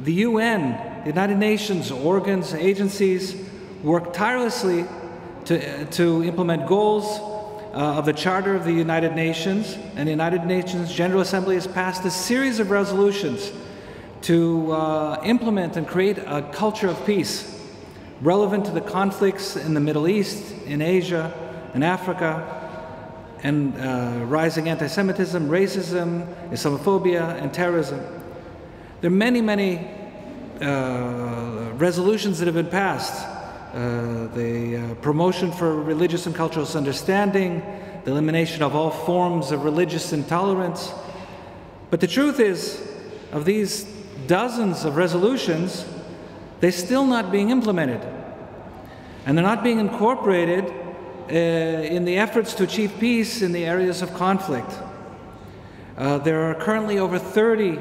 The UN, the United Nations organs, agencies, work tirelessly to implement goals of the Charter of the United Nations, and the United Nations General Assembly has passed a series of resolutions to implement and create a culture of peace relevant to the conflicts in the Middle East, in Asia, in Africa, and rising anti-Semitism, racism, Islamophobia, and terrorism. There are many, many resolutions that have been passed. The promotion for religious and cultural understanding, the elimination of all forms of religious intolerance. But the truth is, of these dozens of resolutions, they're still not being implemented. And they're not being incorporated in the efforts to achieve peace in the areas of conflict. There are currently over 30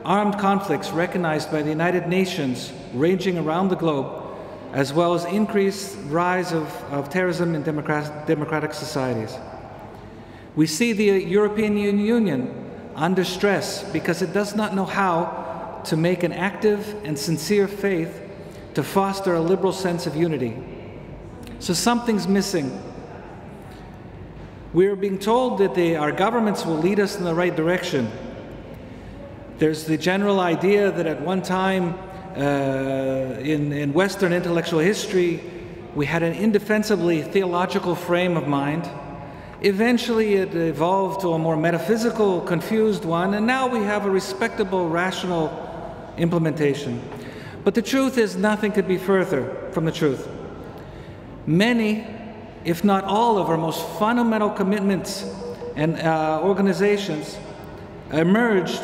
armed conflicts recognized by the United Nations ranging around the globe, as well as increased rise of terrorism in democratic societies. We see the European Union under stress because it does not know how to make an active and sincere faith to foster a liberal sense of unity. So something's missing. We're being told that our governments will lead us in the right direction. There's the general idea that at one time in Western intellectual history, we had an indefensibly theological frame of mind. Eventually it evolved to a more metaphysical, confused one, and now we have a respectable, rational implementation. But the truth is, nothing could be further from the truth. Many, if not all, of our most fundamental commitments and organizations emerged,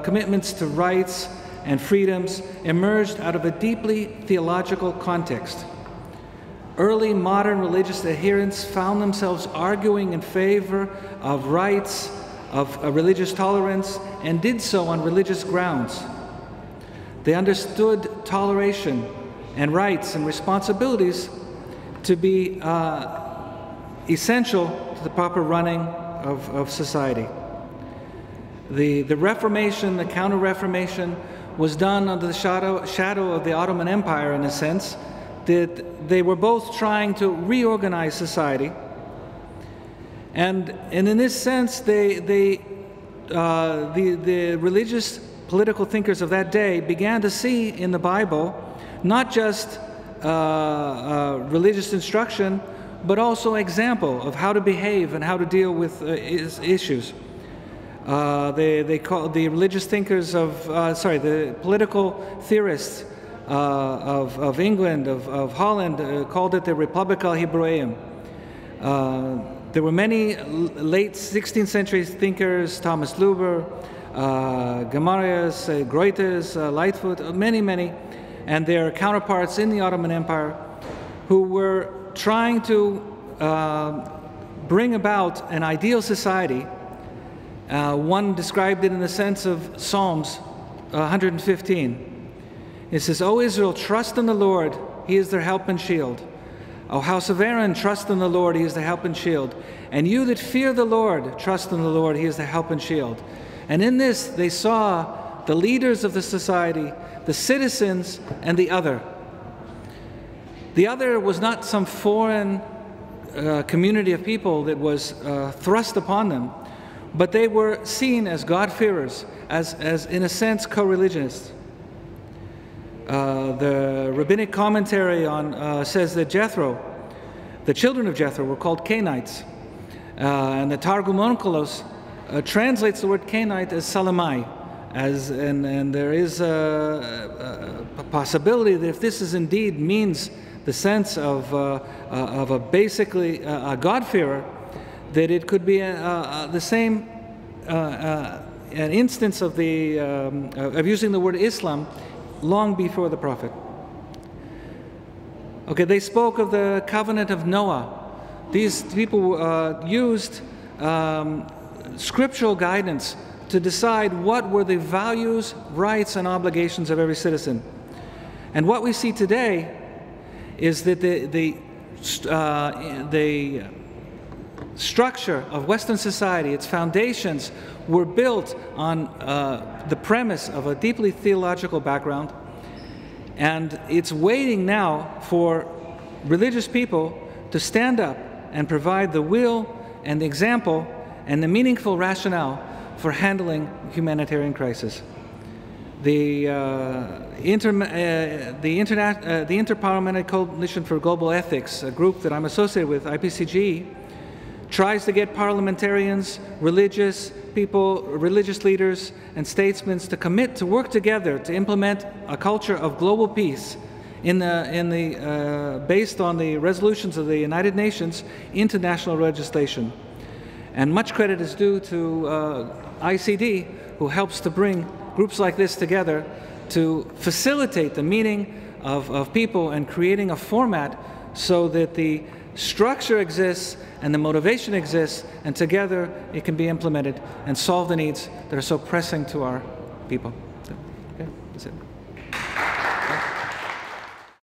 commitments to rights and freedoms emerged out of a deeply theological context. Early modern religious adherents found themselves arguing in favor of rights, of religious tolerance, and did so on religious grounds. They understood toleration and rights and responsibilities to be essential to the proper running of society. The Reformation, the Counter-Reformation, was done under the shadow of the Ottoman Empire, in a sense, that they were both trying to reorganize society. And in this sense, the religious political thinkers of that day began to see in the Bible not just religious instruction, but also example of how to behave and how to deal with issues. They call the religious thinkers of, the political theorists of England, of Holland, called it the Republica Hebreum. There were many late 16th century thinkers, Thomas Luber, Gamarius, Greuters, Lightfoot, many, and their counterparts in the Ottoman Empire, who were trying to bring about an ideal society. One described it in the sense of Psalms 115. It says, "O Israel, trust in the Lord, He is their help and shield. O house of Aaron, trust in the Lord, He is their help and shield. And you that fear the Lord, trust in the Lord, He is their help and shield." And in this, they saw the leaders of the society, the citizens, and the other. The other was not some foreign community of people that was thrust upon them, but they were seen as God-fearers, as in a sense, co-religionists. The rabbinic commentary on says that Jethro, the children of Jethro, were called Canaanites, and the Targum Onkelos translates the word Canaanite as Salamai, and there is a possibility that if this is indeed means the sense of a basically a God-fearer, that it could be the same an instance of using the word Islam long before the prophet. Okay, they spoke of the covenant of Noah. These people used scriptural guidance to decide what were the values, rights, and obligations of every citizen. And what we see today is that the structure of Western society, its foundations, were built on the premise of a deeply theological background, and it's waiting now for religious people to stand up and provide the will and the example and the meaningful rationale for handling humanitarian crisis. The Interparliamentary Coalition for Global Ethics, a group that I'm associated with, IPCG, tries to get parliamentarians, religious people, religious leaders, and statesmen to commit to work together to implement a culture of global peace based on the resolutions of the United Nations into national legislation. And much credit is due to ICD, who helps to bring groups like this together to facilitate the meeting of people and creating a format so that the structure exists and the motivation exists, and together it can be implemented and solve the needs that are so pressing to our people. So, okay, that's it.